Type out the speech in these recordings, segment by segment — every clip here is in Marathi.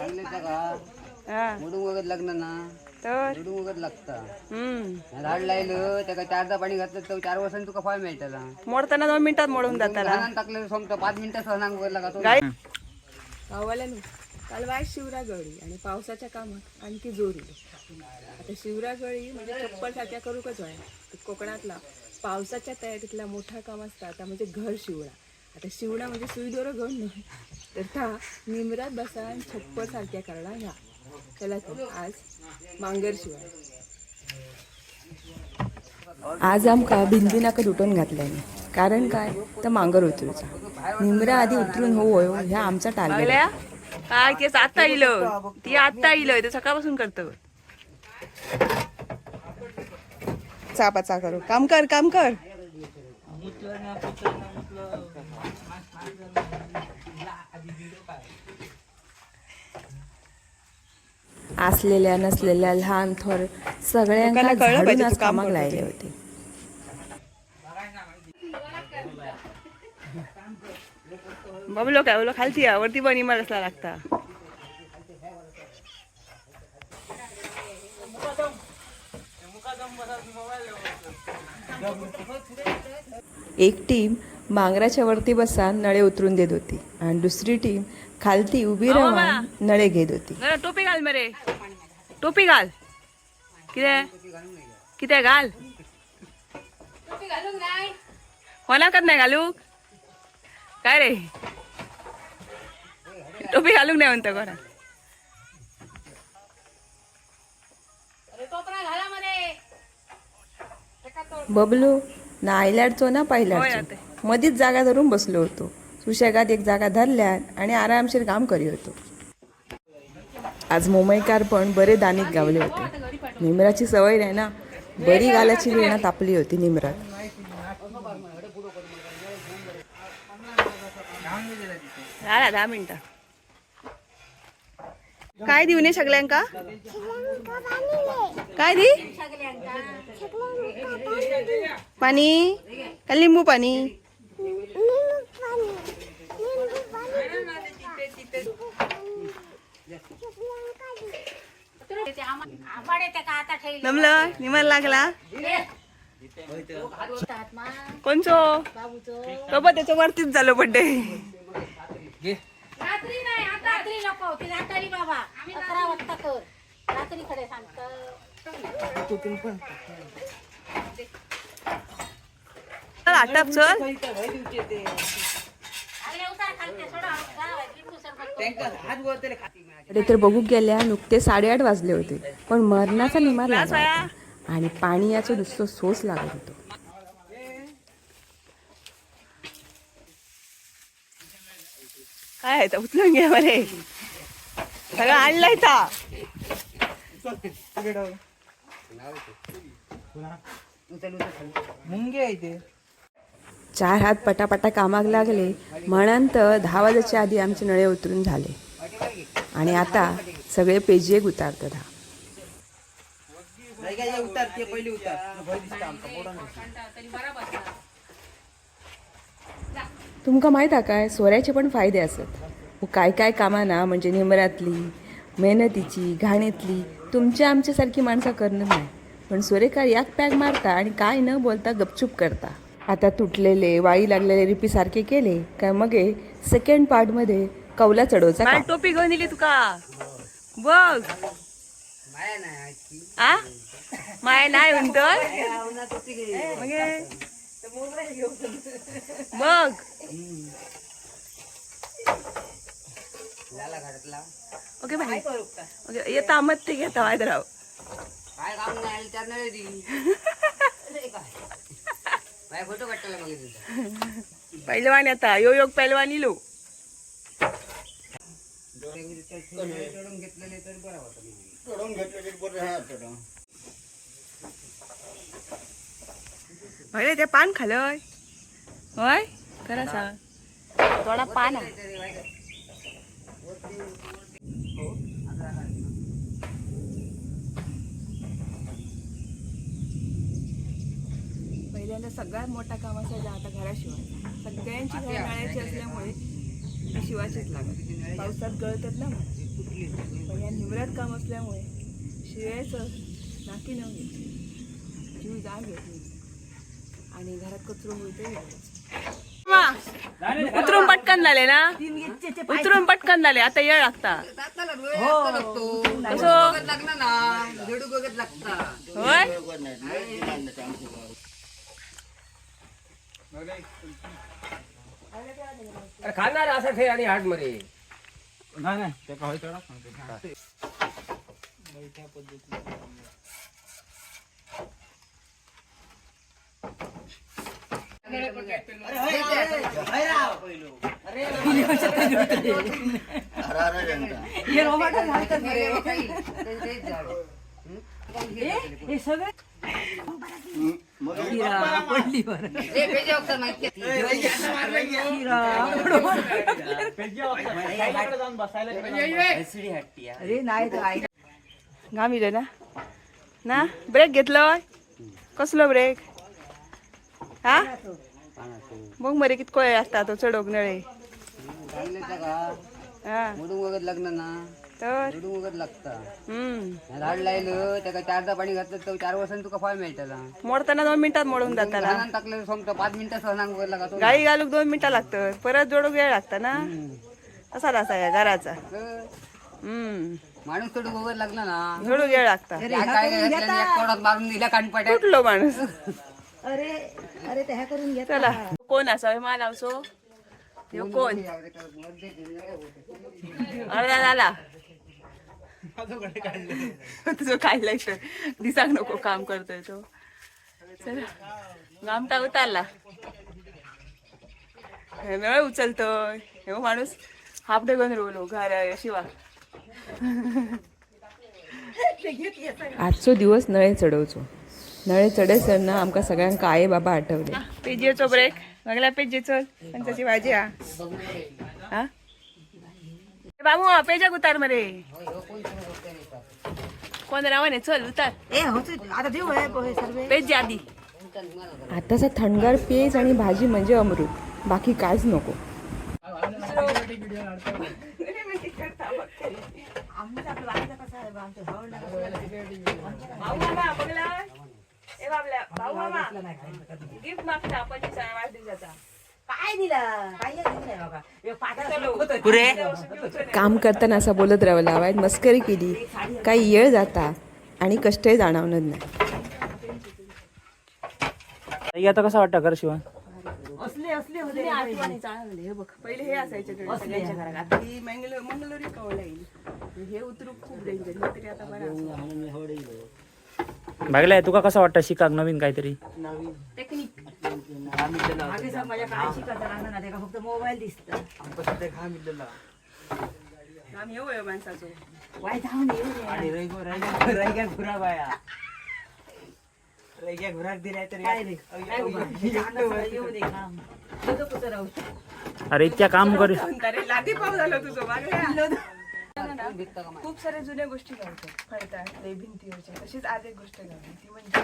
मोडून वगैरे लग्न ना तर मोडून वगैरे लागता झाड लायलं त्याका 4दा पाणी घातलं तर 4 वर्षांनी तुका फळ मिळतला. मोडताना 2 मिनिटात मोडून जाताला. धानान टाकलं सांगतो 5 मिनिटात सहनांग वगैरे लागा तो. गावाल्यानं काल वाय शिवरागळी आणि पावसाच्या कामात आणखी जोर येईल. आता शिवरागळी म्हणजे चप्पल सारख्या करूकच व्हाय. कोकणातला पावसाच्या तयारीतला मोठा काम असता आता म्हणजे घर शिवणा. आता शिवणा म्हणजे सुईदोरं घेऊन नाही तर था निमरात बसान छप्पर सारख्या करणार ह्या. चला तर आज मांगर शिवाय. आज आमका भिंतीनाकत उठून घातल्याने कारण काय तर मांगर उतरूचा. निमरा आधी उतरून होय ह्या आमचा टार्गेट. काय तेच आता इलं ती आता इलं ते सकाळपासून करतं. चापाचा करू काम कर काम कर. असलेल्या नसलेल्या लहान थोर सगळ्यांना झाडूनच कामाक लायले होते. बबलो काय बोलो खालती या वरती पण इमार असला लागता. एक टीम मांगराच्या वरती बसान नळे उतरून देत होती आणि दुसरी टीम खालती उभी राहून नळे घेत होती. टोपी घाल मरे टोपी घाल किती घाल होणार नाही घालू काय रे टोपी घालूक नाही म्हणतो कोणा. बबलू ना आयल्याडचो ना पाहिल्याडचो मधीच जागा धरून बसलो होतो. सुशेगात एक जागा धरल्या आणि आरामशीर काम करी होतो. आज मुंबईकार पण बरे दानीत गावले होते. निमराची सवय नाही ना बरी गालाची वेणा तापली होती निमरात. झाला 10 मिनिटं. काय देऊ नये सगळ्यांका काय दी पाणी का लिंबू पाणी. जमलं निमर लागला कोणचो बाबा त्याच्या वरतीच झालो बड्डे. रात्री नाही आता रात्री नको ती रात्री बाबा 11 वाजता कर रात्री कडे सांगतो आटाप चल. अरे तर बघू गेल्या नुकते 8:30 वाजले होते पण मरणाचा निमार लागला आणि पाणी याचं नुसतं सोस लागत होतं. काय उचलून घे मरे सगळं आणलंय ता. मुंगे आहे ते 4 हात पटापटा कामाक लागले म्हणून तर 10 वाजायच्या आधी आमचे नळे उतरून झाले आणि आता सगळे पेजीक उतारतात. तुमका माहित आहे काय सोऱ्याचे पण फायदे असत. काय काय कामाना म्हणजे निमरातली मेहनतीची घाणीतली तुमच्या आमच्यासारखी माणसं करणं नाही पण सोरेकार याक पॅक मारता आणि काय न बोलता गपचूप करता. आता तुटलेले वाळी लागलेले रिपी सारखे केले काय मग सेकंड पार्ट मध्ये कौला चढवचा. काय टोपी घेऊन दिली तुका बघ आ माय नाही म्हणतो बघ ओके भाई ओके येता मत ते घेता वायद राव काय काम नाही चार नळे दी काय फोटो काढताना बघितलं पहिलवान आता यो योग पहिलवान इलो घेतलेले तर बरं होतं घेतलेले बरं. अरे ते पान खालय होय खरं सांग थोडा पान पहिल्यांदा सगळ्यात मोठा काम असायचा आता घराशिवाय सगळ्यांची घर नळाची असल्यामुळे त्या शिवाचेच लागत. पावसात गळतात ना म्हणून. पण या निमऱ्यात काम असल्यामुळे शिवायचं नाकी न घ्यायची, जीव जाग घेत नाही आणि घरात कचरो होते. उतरून पटकन झाले ना, उतरून पटकन झाले. आता येळ लागता लागला ना झेडू बघत लागता होय. खाणार असं खे आणि हाट मध्ये नाही ते काय तेवढा सांगतो. घाम इले ना ना. ब्रेक घेतलोय. कसलो ब्रेक हा बघ मरे कितको असता तो चढोक नळे. हा मोडून वगैरे लागलं ना तर मोडून वगैरे लागता. झाड लायलं त्याका 4दा पाणी घातलं तर 4 वर्षांनी तुका फळ मेळटला. मोडताना 2 मिनिटात मोडून जाताना. धानान टाकलं समजा 5 मिनिटं सहनांग वगैरे लागा तो. गाई घालूक 2 मिनिटं लागतं, परत जोडूक वेळ लागता ना. असा असा या घराचा माणूस थोडं वगैरे लागला ना जोडूक वेळ लागता. त्या काय घातल्याने एक तोडात मारून दिला कानपाट्या. कुठलो माणूस. अरे अरे ते ह्या करून घ्या. चला कोण असा मा लावसो ह्यो कोण. अर्धा झाला तुझं काढलाय दिसाक नको काम करतोय तो. चला गामटा उतारला. मेळ उचलतोय हे माणूस. हाफ डे घेऊन रोवलो घर शिवा. आजचो दिवस नळे चढवचो. नळे चढेसरना आमका सगळ्यांका आई बाबा आठवले. पेजेचो ब्रेक लागला. पेजेचो पंचाची भाजी हा बाबू पेजा उतार मरे. कोण रावाने चल उतार. पेज आधी. आताचा थंडगार पेज आणि भाजी म्हणजे अमृत, बाकी काहीच नको. गिफ्ट मागता 25 वाढदिवसाचा. काय दिलं काम करताना असं बोलत राहावं वाईट मस्करी केली काही येळ जाता आणि कष्टही जाणवणार नाही. आता कसं वाटतं घर शिवाय आठवणी चालवले. हे बघ पहिले हे असायचे सगळ्यांच्या घरात. आता ही मंगलोरी कवला येईल. हे उतरूक खूप डेंजर. तरी आता बरं भागलाय. तुका कसं वाटतं शिकाक नवीन काहीतरी टेक्निक. माझ्या काय शिकायचं राहणार नाही, फक्त मोबाईल दिसत. काम येऊ आहे माणसाचो. वाय जाऊन येऊ दे काम. अरे इतक्या काम कर. अरे लाठी पाव झालं तुझं मागल्या. खूप साऱ्या जुन्या गोष्टी घालतात फळतात ते भिंतीवरच्या. तशीच आज एक गोष्ट घालली ती म्हणजे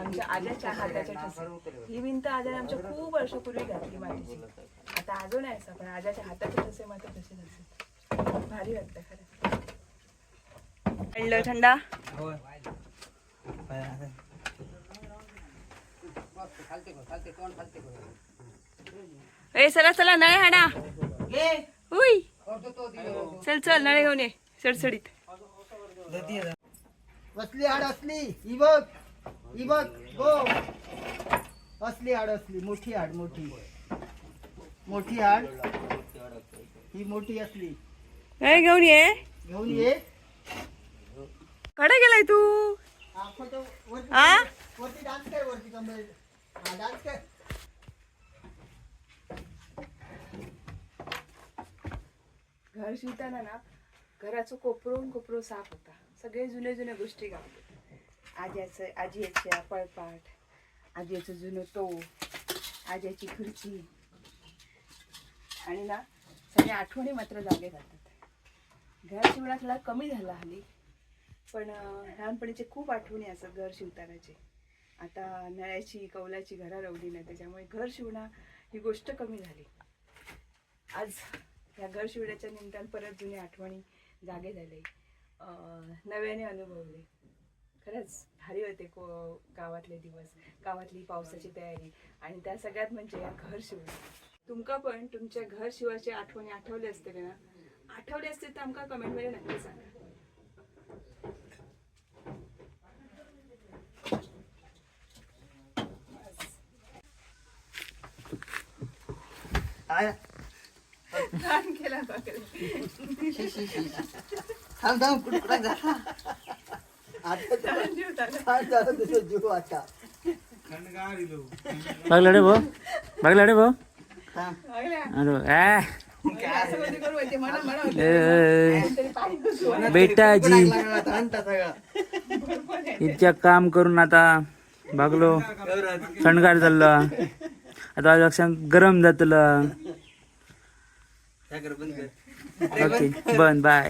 आमच्या आज्याच्या हाताच्या ठसे. ही भिंत आज्याने आमच्या खूप वर्षापूर्वी घातली मातीची. आता अजून आहे असं पण आज्याच्या हाताचे ठसे मात्र तसेच असतात. भारी वाटतं खरं. पडलं थंडा. ए चला चला नळे हाडा. उई चल चल नळे घेऊन ये सडसडीत. असली हाड असली ही बघ गो. असली हाड असली मोठी हाड मोठी हाड ही मोठी असली. नळे घेऊन ये. कडे गेलाय तू. हा वरती डान्स कर. वरती कमर डान्स कर. घर शिवताना ना घराचं कोपरो साफ होता. सगळे जुन्या गोष्टी घालतो. आजीच्या पळपाट, आजीचं जुनं तो, आजीची खुर्ची आणि ना सगळ्या आठवणी मात्र जागे जातात. घर शिवण्यातला कमी झाला हल्ली, पण लहानपणीचे खूप आठवणी असतात घर शिवतानाचे. आता नळ्याची कौलाची घरा रवली नाही, त्याच्यामुळे घर शिवणं ही गोष्ट कमी झाली. आज ह्या घर शिवण्याच्या निमित्तानं परत जुन्या आठवणी जागे झाले, नव्याने अनुभवले. खरंच भारी होते गावातले दिवस, गावातली पावसाची तयारी आणि त्या सगळ्यात म्हणजे या घर शिवणं. तुमका पण तुमच्या घर शिवायची आठवणी आठवले असते ना? आठवले असते तर आमका कमेंटमध्ये नक्की सांगा. छान केला बघले. थांब थांब कुठं जा आता तुझं जीव आता बघला रे भाऊ, बघला रे भाऊ. थांब बेटाजी आणता सगळं इतक्या काम करून आता बघलो थंडगार झालं, आता लक्षात गरम जातलं. ओके बंद बाय.